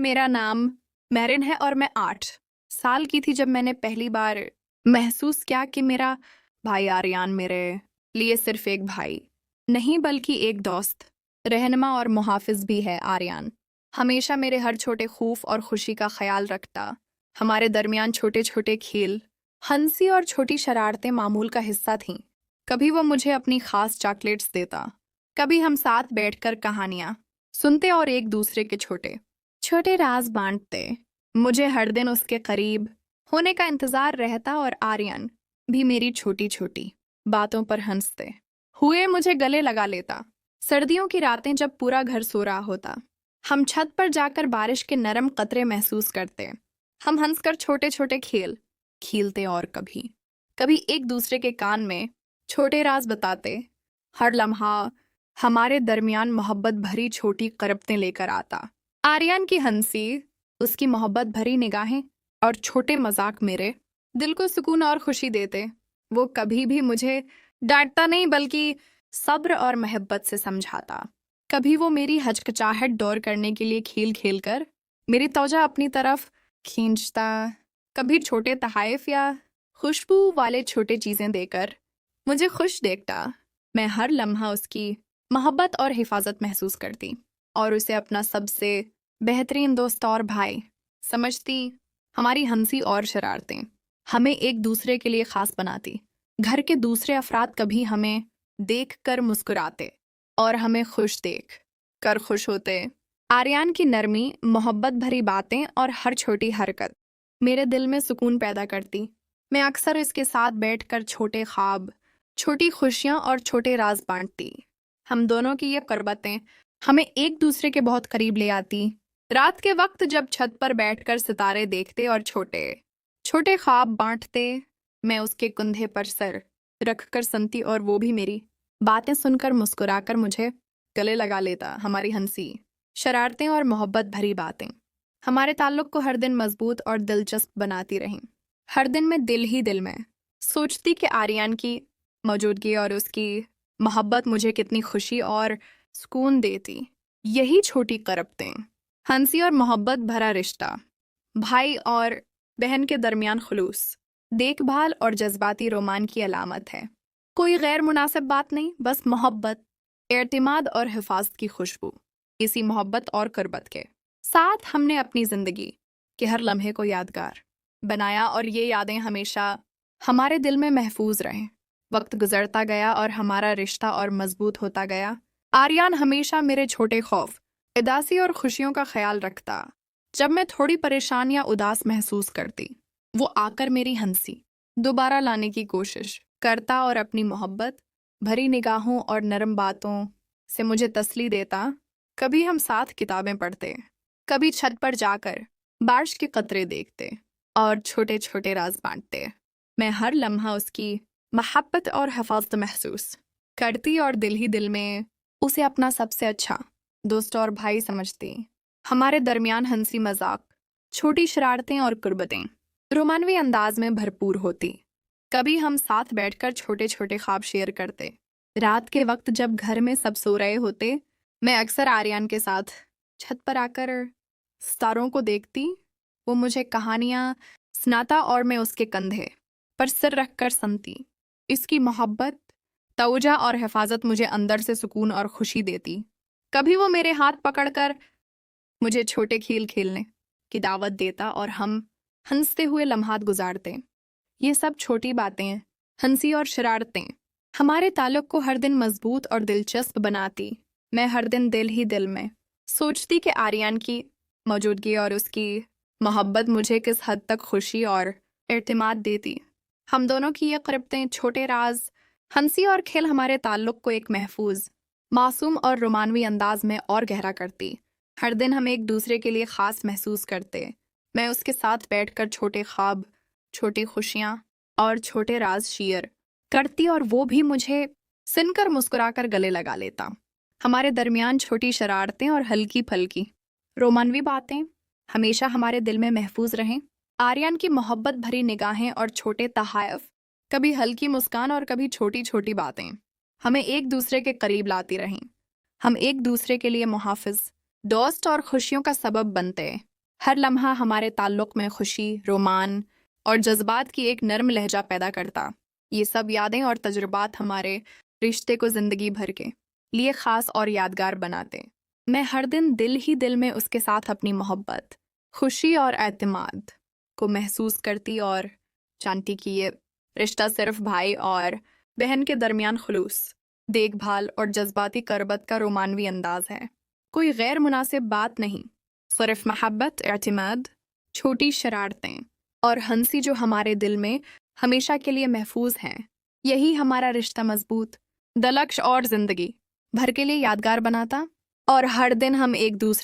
मेरा नाम मैरिन है और मैं 8 साल की थी जब मैंने पहली बार महसूस किया कि मेरा भाई आर्यन मेरे लिए सिर्फ एक भाई नहीं बल्कि एक दोस्त, रहनुमा और मुहाफिज भी है। आर्यन हमेशा मेरे हर छोटे खूफ और खुशी का ख्याल रखता। हमारे दरमियान छोटे छोटे खेल, हंसी और छोटी शरारतें मामूल का हिस्सा थीं। कभी वो मुझे अपनी खास चॉकलेट्स देता, कभी हम साथ बैठकर कहानियां सुनते और एक दूसरे के छोटे छोटे राज बांटते। मुझे हर दिन उसके करीब होने का इंतजार रहता और आर्यन भी मेरी छोटी छोटी बातों पर हंसते हुए मुझे गले लगा लेता। सर्दियों की रातें जब पूरा घर सो रहा होता, हम छत पर जाकर बारिश के नरम कतरे महसूस करते। हम हंसकर छोटे छोटे खेल खेलते और कभी कभी एक दूसरे के कान में छोटे राज बताते। हर लम्हा हमारे दरमियान मोहब्बत भरी छोटी करवटें लेकर आता। आर्यन की हंसी, उसकी मोहब्बत भरी निगाहें और छोटे मजाक मेरे दिल को सुकून और खुशी देते। वो कभी भी मुझे डांटता नहीं बल्कि सब्र और मोहब्बत से समझाता। कभी वो मेरी हचकचाहट दूर करने के लिए खेल खेल कर मेरी त्वचा अपनी तरफ खींचता, कभी छोटे तहाइफ या खुशबू वाले छोटे चीज़ें देकर मुझे खुश देखता। मैं हर लम्हा उसकी मोहब्बत और हिफाजत महसूस करती और उसे अपना सबसे बेहतरीन दोस्त और भाई समझती। हमारी हंसी और शरारतें हमें एक दूसरे के लिए खास बनाती। घर के दूसरे अफराद कभी हमें देख कर मुस्कुराते और हमें खुश देख कर खुश होते। आर्यन की नरमी, मोहब्बत भरी बातें और हर छोटी हरकत मेरे दिल में सुकून पैदा करती। मैं अक्सर इसके साथ बैठकर छोटे ख्वाब, छोटी खुशियाँ और छोटे राज बांटती। हम दोनों की ये करबतें हमें एक दूसरे के बहुत करीब ले आती। रात के वक्त जब छत पर बैठकर सितारे देखते और छोटे छोटे ख्वाब बांटते, मैं उसके कंधे पर सर रखकर सुनती और वो भी मेरी बातें सुनकर मुस्कुराकर मुझे गले लगा लेता। हमारी हंसी, शरारतें और मोहब्बत भरी बातें हमारे ताल्लुक को हर दिन मजबूत और दिलचस्प बनाती रहीं। हर दिन मैं दिल ही दिल में सोचती कि आर्यन की मौजूदगी और उसकी मोहब्बत मुझे कितनी खुशी और सुकून देती। यही छोटी करवटें, हंसी और मोहब्बत भरा रिश्ता, भाई और बहन के दरमियान खुलूस, देखभाल और जज्बाती रोमान की अलामत है। कोई गैर मुनासिब बात नहीं, बस मोहब्बत, एतमाद और हिफाजत की खुशबू। इसी मोहब्बत और करबत के साथ हमने अपनी ज़िंदगी के हर लम्हे को यादगार बनाया और ये यादें हमेशा हमारे दिल में महफूज रहें। वक्त गुजरता गया और हमारा रिश्ता और मजबूत होता गया। आर्यन हमेशा मेरे छोटे खौफ, उदासी और खुशियों का ख्याल रखता। जब मैं थोड़ी परेशान या उदास महसूस करती, वो आकर मेरी हंसी दोबारा लाने की कोशिश करता और अपनी मोहब्बत भरी निगाहों और नरम बातों से मुझे तसल्ली देता। कभी हम साथ किताबें पढ़ते, कभी छत पर जाकर बारिश के कतरे देखते और छोटे छोटे राज बांटते। मैं हर लम्हा उसकी मोहब्बत और हिफाजत महसूस करती और दिल ही दिल में उसे अपना सबसे अच्छा दोस्त और भाई समझती। हमारे दरमियान हंसी, मजाक, छोटी शरारतें और कुर्बतें रोमानवी अंदाज में भरपूर होती। कभी हम साथ बैठकर छोटे छोटे ख्वाब शेयर करते। रात के वक्त जब घर में सब सो रहे होते, मैं अक्सर आर्यन के साथ छत पर आकर सितारों को देखती। वो मुझे कहानियाँ सुनाता और मैं उसके कंधे पर सिर रखकर सुनती। इसकी मोहब्बत, तवज्जो और हिफाजत मुझे अंदर से सुकून और खुशी देती। कभी वो मेरे हाथ पकड़कर मुझे छोटे खेल खेलने की दावत देता और हम हंसते हुए लम्हात गुजारते। ये सब छोटी बातें, हंसी और शरारतें हमारे ताल्लुक को हर दिन मजबूत और दिलचस्प बनाती। मैं हर दिन दिल ही दिल में सोचती कि आर्यन की मौजूदगी और उसकी मोहब्बत मुझे किस हद तक खुशी और एतमाद देती। हम दोनों की ये करवटें, छोटे राज, हंसी और खेल हमारे ताल्लुक को एक महफूज, मासूम और रोमानवी अंदाज में और गहरा करती। हर दिन हम एक दूसरे के लिए ख़ास महसूस करते। मैं उसके साथ बैठकर छोटे ख्वाब, छोटी खुशियाँ और छोटे राज शेयर करती और वो भी मुझे सुनकर मुस्कुराकर गले लगा लेता। हमारे दरमियान छोटी शरारतें और हल्की फल्की रोमानवी बातें हमेशा हमारे दिल में महफूज रहें। आर्यन की मोहब्बत भरी निगाहें और छोटे तहाइफ, कभी हल्की मुस्कान और कभी छोटी छोटी बातें हमें एक दूसरे के करीब लाती रहीं। हम एक दूसरे के लिए मुहाफिज, दोस्त और खुशियों का सबब बनते। ہر لمحہ ہمارے تعلق میں خوشی، رومان اور جذبات کی ایک نرم لہجہ پیدا کرتا۔ یہ سب یادیں اور تجربات ہمارے رشتے کو زندگی بھر کے لیے خاص اور یادگار بناتے۔ میں ہر دن دل میں اس کے ساتھ اپنی محبت، خوشی اور اعتماد کو محسوس کرتی اور جانتی کہ یہ رشتہ صرف بھائی اور بہن کے درمیان خلوص، دیکھ بھال اور جذباتی قربت کا رومانوی انداز ہے۔ کوئی غیر مناسب بات نہیں، صرف محبت، اعتماد، چھوٹی شرارتیں اور ہنسی جو ہمارے دل میں ہمیشہ کے لیے محفوظ ہیں۔ یہی ہمارا رشتہ مضبوط، دلکش اور زندگی بھر کے لیے یادگار بناتا، اور ہر دن ہم ایک دوسرے